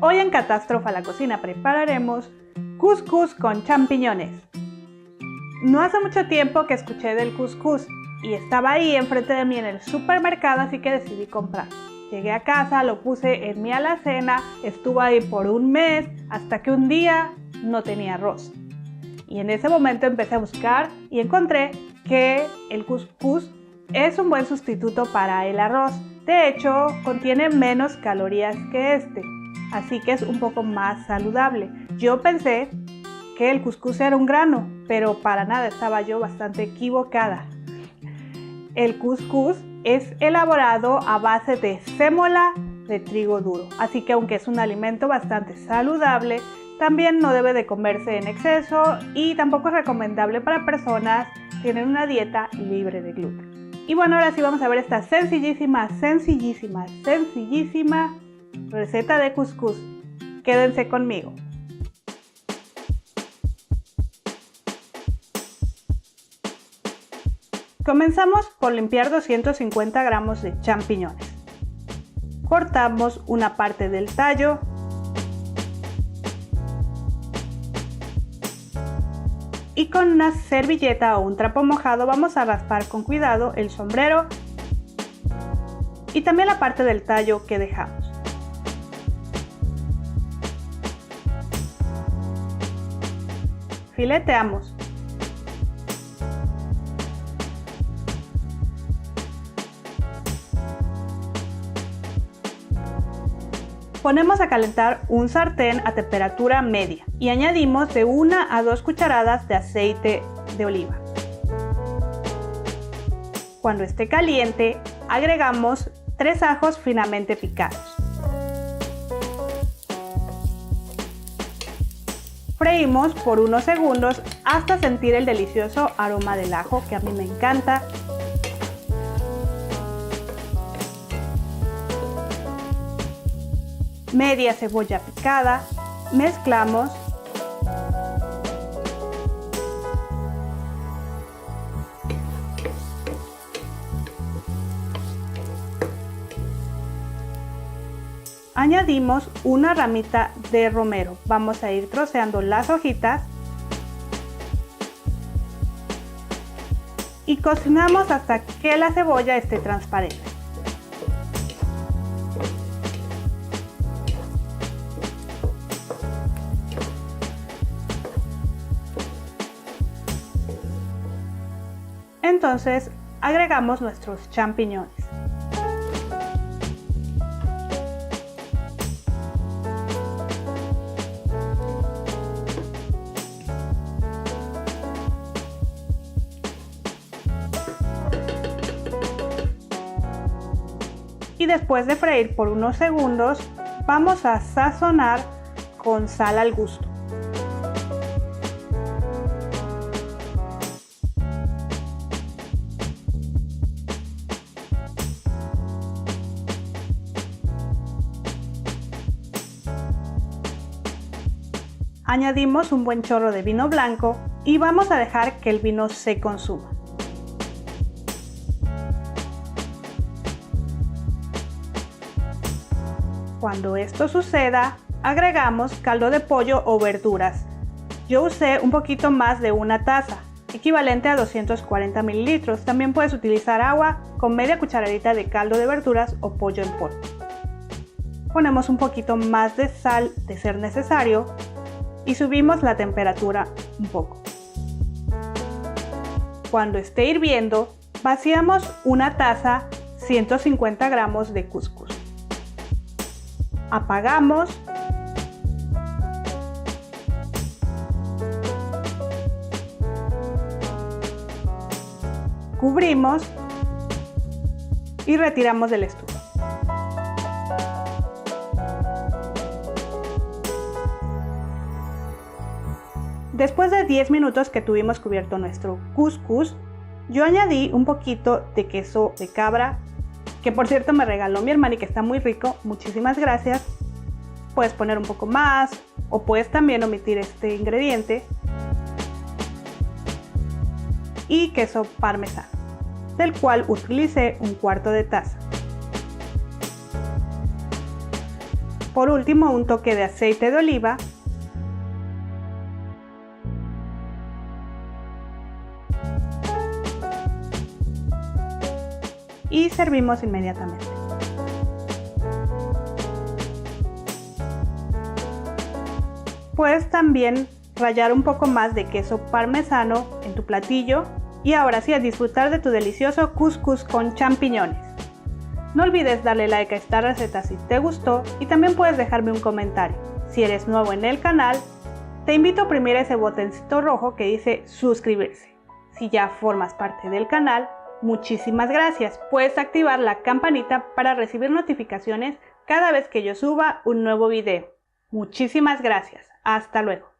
Hoy en Catástrofe a la Cocina prepararemos cuscús con champiñones. No hace mucho tiempo que escuché del cuscús y estaba ahí enfrente de mí en el supermercado, así que decidí comprar. Llegué a casa, lo puse en mi alacena, estuvo ahí por un mes hasta que un día no tenía arroz. Y en ese momento empecé a buscar y encontré que el cuscús es un buen sustituto para el arroz. De hecho, contiene menos calorías que este, así que es un poco más saludable. Yo pensé que el cuscús era un grano, pero para nada, estaba yo bastante equivocada. El cuscús es elaborado a base de sémola de trigo duro, así que aunque es un alimento bastante saludable, también no debe de comerse en exceso y tampoco es recomendable para personas que tienen una dieta libre de gluten. Y bueno, ahora sí vamos a ver esta sencillísima receta de cuscús. Quédense conmigo. Comenzamos por limpiar 250 gramos de champiñones. Cortamos una parte del tallo y con una servilleta o un trapo mojado vamos a raspar con cuidado el sombrero y también la parte del tallo que dejamos. Fileteamos. Ponemos a calentar un sartén a temperatura media y añadimos de 1 a 2 cucharadas de aceite de oliva. Cuando esté caliente, agregamos 3 ajos finamente picados. Freímos por unos segundos hasta sentir el delicioso aroma del ajo, que a mí me encanta. Media cebolla picada, mezclamos. Añadimos una ramita de romero. Vamos a ir troceando las hojitas y cocinamos hasta que la cebolla esté transparente. Entonces agregamos nuestros champiñones. Y después de freír por unos segundos, vamos a sazonar con sal al gusto. Añadimos un buen chorro de vino blanco y vamos a dejar que el vino se consuma. Cuando esto suceda, agregamos caldo de pollo o verduras. Yo usé un poquito más de 1 taza, equivalente a 240 mililitros. También puedes utilizar agua con media cucharadita de caldo de verduras o pollo en polvo. Ponemos un poquito más de sal de ser necesario y subimos la temperatura un poco. Cuando esté hirviendo, vaciamos 1 taza 150 gramos de cuscús. Apagamos. Cubrimos y retiramos del estufa. Después de 10 minutos que tuvimos cubierto nuestro cuscús, yo añadí un poquito de queso de cabra, que por cierto me regaló mi hermana y que está muy rico. Muchísimas gracias. Puedes poner un poco más o puedes también omitir este ingrediente. Y queso parmesano, del cual utilicé 1/4 de taza. Por último, un toque de aceite de oliva. Y servimos inmediatamente. Puedes también rallar un poco más de queso parmesano en tu platillo y ahora sí a disfrutar de tu delicioso couscous con champiñones. No olvides darle like a esta receta si te gustó y también puedes dejarme un comentario. Si eres nuevo en el canal, te invito a oprimir ese botoncito rojo que dice suscribirse. Si ya formas parte del canal, muchísimas gracias. Puedes activar la campanita para recibir notificaciones cada vez que yo suba un nuevo video. Muchísimas gracias. Hasta luego.